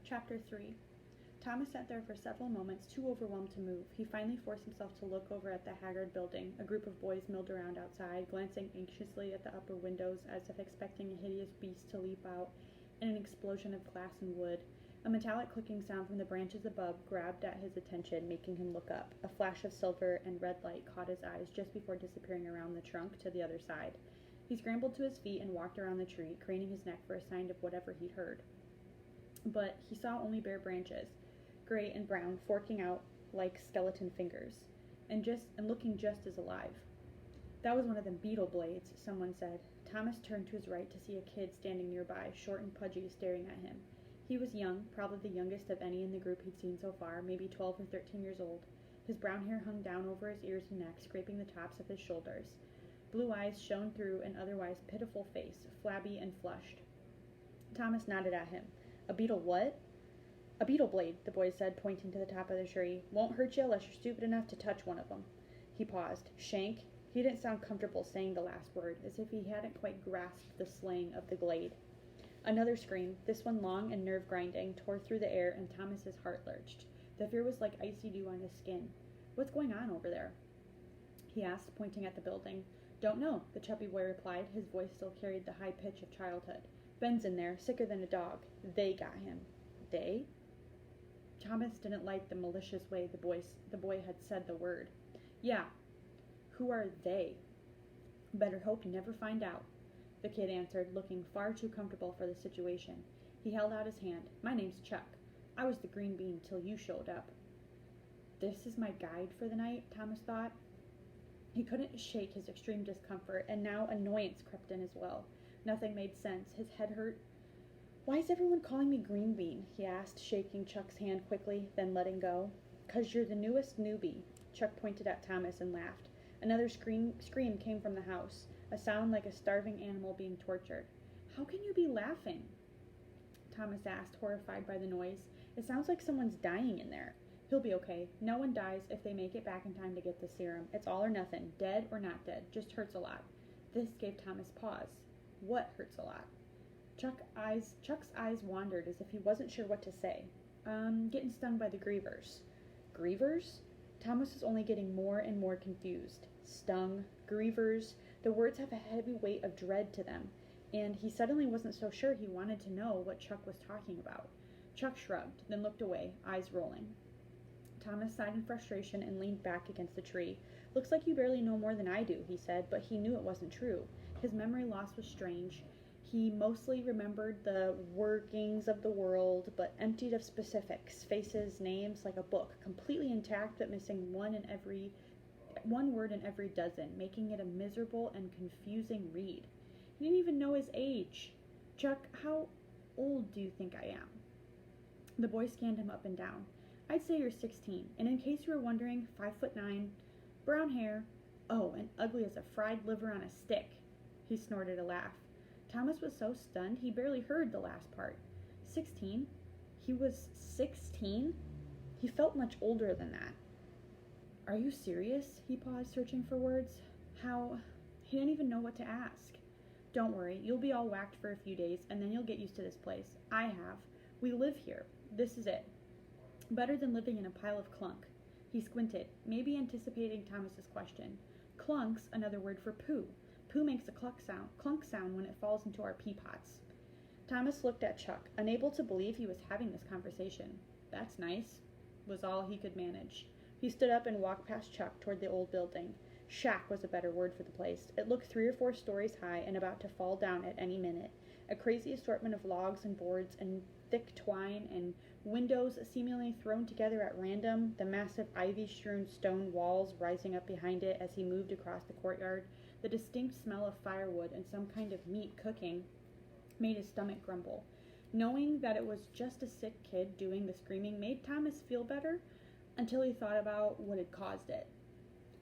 Chapter 3. Thomas sat there for several moments, too overwhelmed to move. He finally forced himself to look over at the haggard building. A group of boys milled around outside, glancing anxiously at the upper windows as if expecting a hideous beast to leap out in an explosion of glass and wood. A metallic clicking sound from the branches above grabbed at his attention, making him look up. A flash of silver and red light caught his eyes just before disappearing around the trunk to the other side. He scrambled to his feet and walked around the tree, craning his neck for a sign of whatever he'd heard. But he saw only bare branches, gray and brown, forking out like skeleton fingers, and looking just as alive. That was one of them beetle blades, someone said. Thomas turned to his right to see a kid standing nearby, short and pudgy, staring at him. He was young, probably the youngest of any in the group he'd seen so far, maybe 12 or 13 years old. His brown hair hung down over his ears and neck, scraping the tops of his shoulders. Blue eyes shone through an otherwise pitiful face, flabby and flushed. Thomas nodded at him. A beetle what? A beetle blade, the boy said, pointing to the top of the tree. Won't hurt you unless you're stupid enough to touch one of them. He paused. Shank? He didn't sound comfortable saying the last word, as if he hadn't quite grasped the slang of the glade. Another scream, this one long and nerve-grinding, tore through the air, and Thomas's heart lurched. The fear was like icy dew on his skin. What's going on over there? He asked, pointing at the building. Don't know, the chubby boy replied. His voice still carried the high pitch of childhood. Ben's in there, sicker than a dog. They got him. They? Thomas didn't like the malicious way the boy had said the word. Yeah. Who are they? Better hope you never find out, the kid answered, looking far too comfortable for the situation. He held out his hand. My name's Chuck. I was the green bean till you showed up. This is my guide for the night, Thomas thought. He couldn't shake his extreme discomfort, and now annoyance crept in as well. Nothing made sense. His head hurt. Why is everyone calling me Green Bean? He asked, shaking Chuck's hand quickly, then letting go. 'Cause you're the newest newbie. Chuck pointed at Thomas and laughed. Another scream came from the house, a sound like a starving animal being tortured. How can you be laughing? Thomas asked, horrified by the noise. It sounds like someone's dying in there. He'll be okay. No one dies if they make it back in time to get the serum. It's all or nothing, dead or not dead, just hurts a lot. This gave Thomas pause. What hurts a lot? Chuck's eyes wandered as if he wasn't sure what to say. Getting stung by the grievers. Grievers? Thomas was only getting more and more confused. Stung, grievers, the words have a heavy weight of dread to them, and he suddenly wasn't so sure he wanted to know what Chuck was talking about. Chuck shrugged, then looked away, eyes rolling. Thomas sighed in frustration and leaned back against the tree. Looks like you barely know more than I do, he said, but he knew it wasn't true. His memory loss was strange. He mostly remembered the workings of the world, but emptied of specifics, faces, names, like a book, completely intact but missing one word in every dozen, making it a miserable and confusing read. He didn't even know his age. Chuck, how old do you think I am? The boy scanned him up and down. I'd say you're 16, and in case you were wondering, 5'9", brown hair, oh, and ugly as a fried liver on a stick. He snorted a laugh. Thomas was so stunned he barely heard the last part. 16? He was 16? He felt much older than that. Are you serious? He paused, searching for words. How? He didn't even know what to ask. Don't worry, you'll be all whacked for a few days, and then you'll get used to this place. I have. We live here. This is it. Better than living in a pile of clunk. He squinted, maybe anticipating Thomas's question. Clunk's another word for poo. Poo makes a clunk sound when it falls into our pea pots. Thomas looked at Chuck, unable to believe he was having this conversation. That's nice, was all he could manage. He stood up and walked past Chuck toward the old building. Shack was a better word for the place. It looked 3 or 4 stories high and about to fall down at any minute. A crazy assortment of logs and boards and thick twine and windows seemingly thrown together at random, the massive ivy-strewn stone walls rising up behind it as he moved across the courtyard. The distinct smell of firewood and some kind of meat cooking made his stomach grumble. Knowing that it was just a sick kid doing the screaming made Thomas feel better until he thought about what had caused it.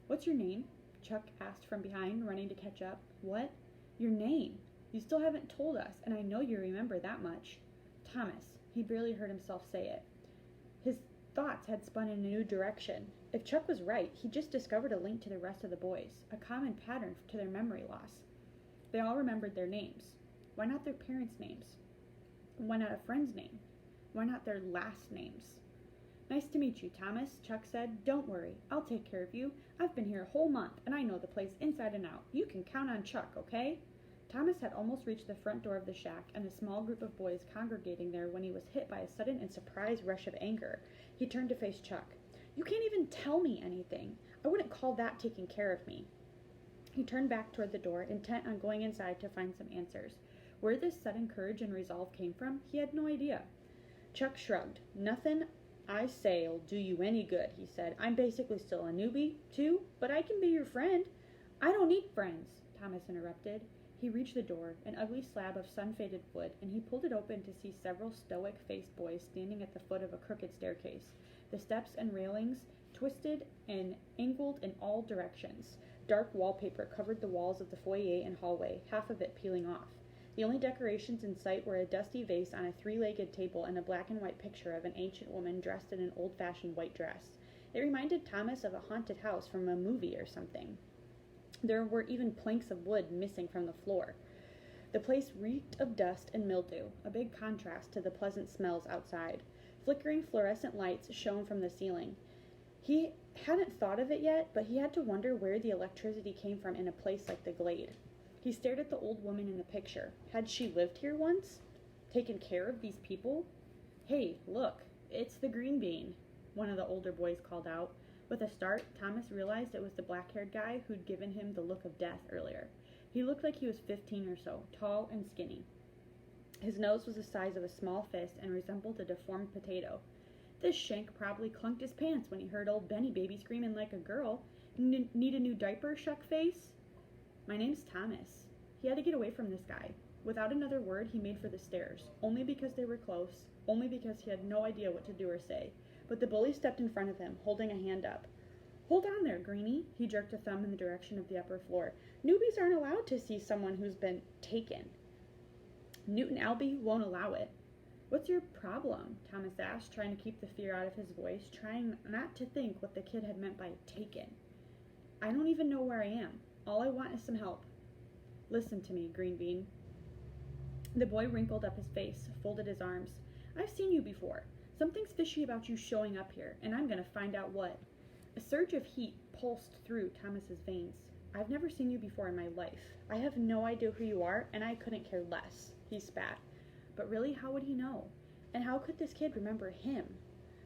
What's your name? Chuck asked from behind, running to catch up. What? Your name? You still haven't told us, and I know you remember that much. Thomas. He barely heard himself say it. His thoughts had spun in a new direction. If Chuck was right, he just discovered a link to the rest of the boys, a common pattern to their memory loss. They all remembered their names. Why not their parents' names? Why not a friend's name? Why not their last names? Nice to meet you, Thomas, Chuck said. Don't worry, I'll take care of you. I've been here a whole month, and I know the place inside and out. You can count on Chuck, okay? Thomas had almost reached the front door of the shack and the small group of boys congregating there when he was hit by a sudden and surprised rush of anger. He turned to face Chuck. You can't even tell me anything. I wouldn't call that taking care of me. He turned back toward the door, intent on going inside to find some answers. Where this sudden courage and resolve came from, he had no idea. Chuck shrugged. Nothing I say'll do you any good, he said. I'm basically still a newbie, too, but I can be your friend. I don't need friends, Thomas interrupted. He reached the door, an ugly slab of sun-faded wood, and he pulled it open to see several stoic-faced boys standing at the foot of a crooked staircase. The steps and railings twisted and angled in all directions. Dark wallpaper covered the walls of the foyer and hallway, half of it peeling off. The only decorations in sight were a dusty vase on a three-legged table and a black and white picture of an ancient woman dressed in an old-fashioned white dress. It reminded Thomas of a haunted house from a movie or something. There were even planks of wood missing from the floor. The place reeked of dust and mildew, a big contrast to the pleasant smells outside. Flickering fluorescent lights shone from the ceiling. He hadn't thought of it yet, but he had to wonder where the electricity came from in a place like the Glade. He stared at the old woman in the picture. Had she lived here once? Taken care of these people? Hey, look, it's the Green Bean, one of the older boys called out. With a start, Thomas realized it was the black-haired guy who'd given him the look of death earlier. He looked like he was 15 or so, tall and skinny. His nose was the size of a small fist and resembled a deformed potato. This shank probably clunked his pants when he heard old Benny Baby screaming like a girl. Need a new diaper, Shuckface? My name's Thomas. He had to get away from this guy. Without another word, he made for the stairs, only because they were close, only because he had no idea what to do or say. But the bully stepped in front of him, holding a hand up. Hold on there, Greenie. He jerked a thumb in the direction of the upper floor. Newbies aren't allowed to see someone who's been taken. Newton Albee won't allow it. What's your problem? Thomas asked, trying to keep the fear out of his voice, trying not to think what the kid had meant by taken. I don't even know where I am. All I want is some help. Listen to me, Green Bean. The boy wrinkled up his face, folded his arms. I've seen you before. Something's fishy about you showing up here, and I'm going to find out what. A surge of heat pulsed through Thomas's veins. I've never seen you before in my life. I have no idea who you are, and I couldn't care less, he spat. But really, how would he know? And how could this kid remember him?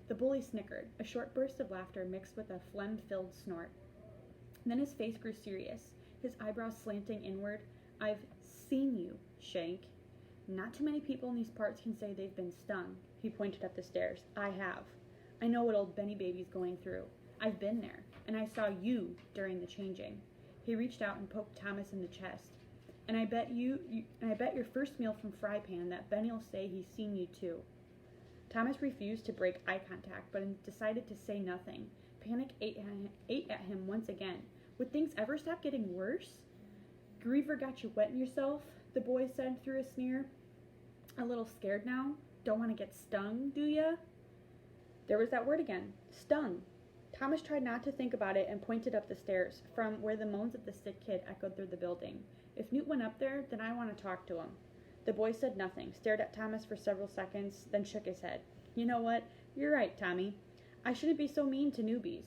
The bully snickered, a short burst of laughter mixed with a phlegm-filled snort. Then his face grew serious, his eyebrows slanting inward. I've seen you, Shank. Not too many people in these parts can say they've been stung. He pointed up the stairs. I have. I know what old Benny Baby's going through. I've been there, and I saw you during the changing. He reached out and poked Thomas in the chest. And I bet your first meal from Fry Pan that Benny'll say he's seen you too. Thomas refused to break eye contact, but decided to say nothing. Panic ate at him once again. Would things ever stop getting worse? Griever got you wetting yourself, the boy said through a sneer. A little scared now? Don't want to get stung, do ya? There was that word again. Stung. Thomas tried not to think about it and pointed up the stairs, from where the moans of the sick kid echoed through the building. If Newt went up there, then I want to talk to him. The boy said nothing, stared at Thomas for several seconds, then shook his head. You know what? You're right, Tommy. I shouldn't be so mean to newbies.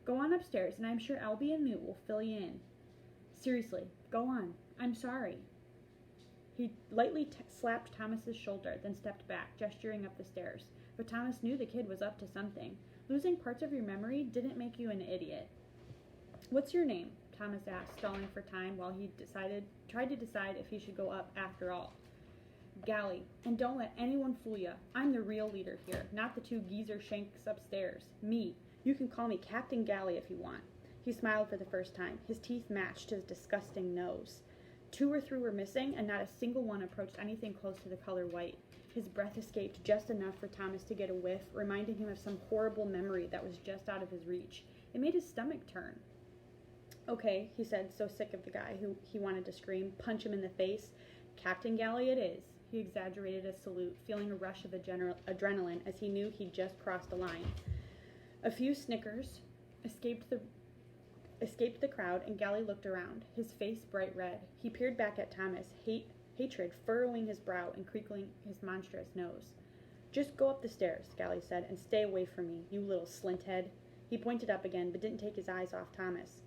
Go on upstairs, and I'm sure Albie and Newt will fill you in. Seriously, go on. I'm sorry. He lightly slapped Thomas's shoulder, then stepped back, gesturing up the stairs. But Thomas knew the kid was up to something. Losing parts of your memory didn't make you an idiot. What's your name? Thomas asked, stalling for time while he tried to decide if he should go up after all. Gally, and don't let anyone fool you. I'm the real leader here, not the two geezer shanks upstairs. Me. You can call me Captain Gally if you want. He smiled for the first time. His teeth matched his disgusting nose. 2 or 3 were missing, and not a single one approached anything close to the color white. His breath escaped just enough for Thomas to get a whiff, reminding him of some horrible memory that was just out of his reach. It made his stomach turn. Okay, he said, so sick of the guy who he wanted to scream, punch him in the face. Captain Gally it is. He exaggerated a salute, feeling a rush of adrenaline as he knew he'd just crossed a line. A few snickers escaped the crowd, and Gally looked around, his face bright red. He peered back at Thomas, hatred furrowing his brow and crinkling his monstrous nose. Just go up the stairs, Gally said, and stay away from me, you little slinthead. He pointed up again, but didn't take his eyes off Thomas.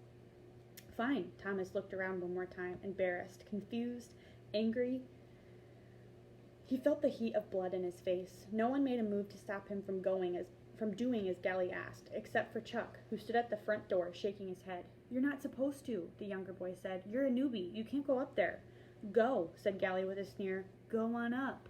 Fine. Thomas looked around one more time, embarrassed, confused, angry. He felt the heat of blood in his face. No one made a move to stop him from doing as Gally asked, except for Chuck, who stood at the front door, shaking his head. You're not supposed to, the younger boy said. You're a newbie. You can't go up there. Go, said Gally with a sneer. Go on up.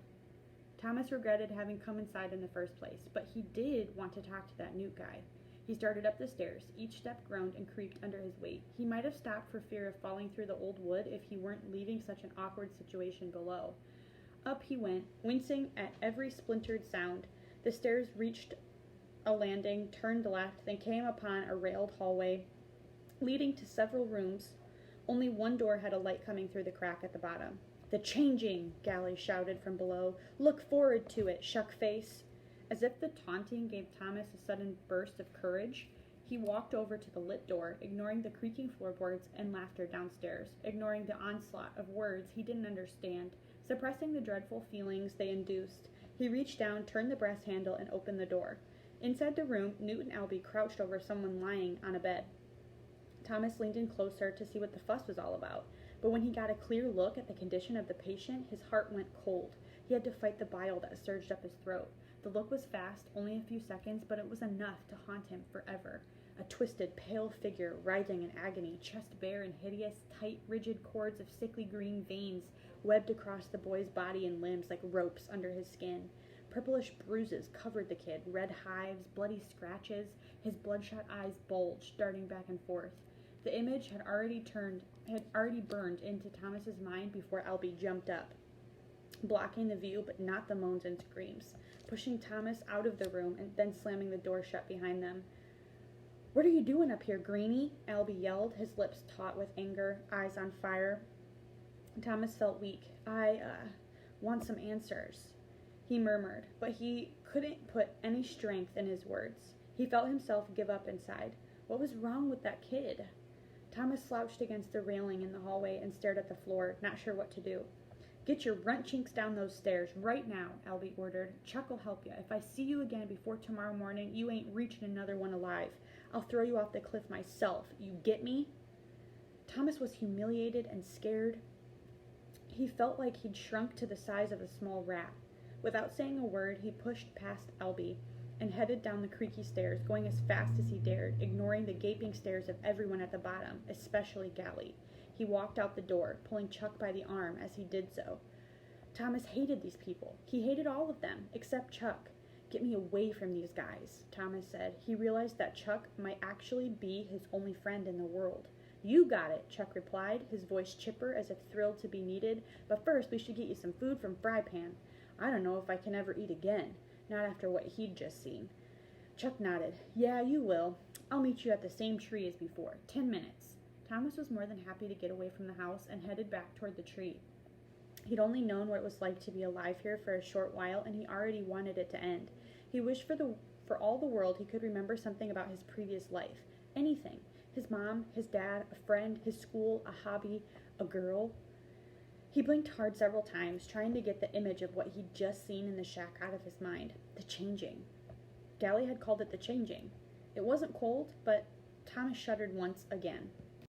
Thomas regretted having come inside in the first place, but he did want to talk to that Newt guy. He started up the stairs. Each step groaned and creaked under his weight. He might have stopped for fear of falling through the old wood if he weren't leaving such an awkward situation below. Up he went, wincing at every splintered sound. The stairs reached a landing, turned left, then came upon a railed hallway leading to several rooms. Only one door had a light coming through the crack at the bottom. The changing, Gally shouted from below. Look forward to it, shuckface. As if the taunting gave Thomas a sudden burst of courage, he walked over to the lit door, ignoring the creaking floorboards and laughter downstairs, ignoring the onslaught of words he didn't understand, suppressing the dreadful feelings they induced. He reached down, turned the brass handle, and opened the door. Inside the room, Newt and Albie crouched over someone lying on a bed. Thomas leaned in closer to see what the fuss was all about, but when he got a clear look at the condition of the patient, his heart went cold. He had to fight the bile that surged up his throat. The look was fast, only a few seconds, but it was enough to haunt him forever. A twisted, pale figure, writhing in agony, chest bare and hideous, tight, rigid cords of sickly green veins webbed across the boy's body and limbs like ropes under his skin. Purplish bruises covered the kid, red hives, bloody scratches. His bloodshot eyes bulged, darting back and forth. The image had already burned into Thomas's mind before Albie jumped up, blocking the view but not the moans and screams, pushing Thomas out of the room and then slamming the door shut behind them. What are you doing up here, Greenie? Albie yelled, his lips taut with anger, eyes on fire. Thomas felt weak. I want some answers, he murmured, but he couldn't put any strength in his words. He felt himself give up inside. What was wrong with that kid? Thomas slouched against the railing in the hallway and stared at the floor, not sure what to do. Get your runt chinks down those stairs right now, Albie ordered. Chuck will help you. If I see you again before tomorrow morning, you ain't reaching another one alive. I'll throw you off the cliff myself. You get me? Thomas was humiliated and scared. He felt like he'd shrunk to the size of a small rat. Without saying a word, he pushed past Albie and headed down the creaky stairs, going as fast as he dared, ignoring the gaping stares of everyone at the bottom, especially Gally. He walked out the door, pulling Chuck by the arm as he did so. Thomas hated these people. He hated all of them, except Chuck. Get me away from these guys, Thomas said. He realized that Chuck might actually be his only friend in the world. You got it, Chuck replied, his voice chipper as if thrilled to be needed. But first, we should get you some food from Fry Pan. I don't know if I can ever eat again, not after what he'd just seen. Chuck nodded. Yeah, you will. I'll meet you at the same tree as before. 10 minutes. Thomas was more than happy to get away from the house and headed back toward the tree. He'd only known what it was like to be alive here for a short while, and he already wanted it to end. He wished for all the world he could remember something about his previous life. Anything. His mom, his dad, a friend, his school, a hobby, a girl. He blinked hard several times, trying to get the image of what he'd just seen in the shack out of his mind. The changing. Gally had called it the changing. It wasn't cold, but Thomas shuddered once again.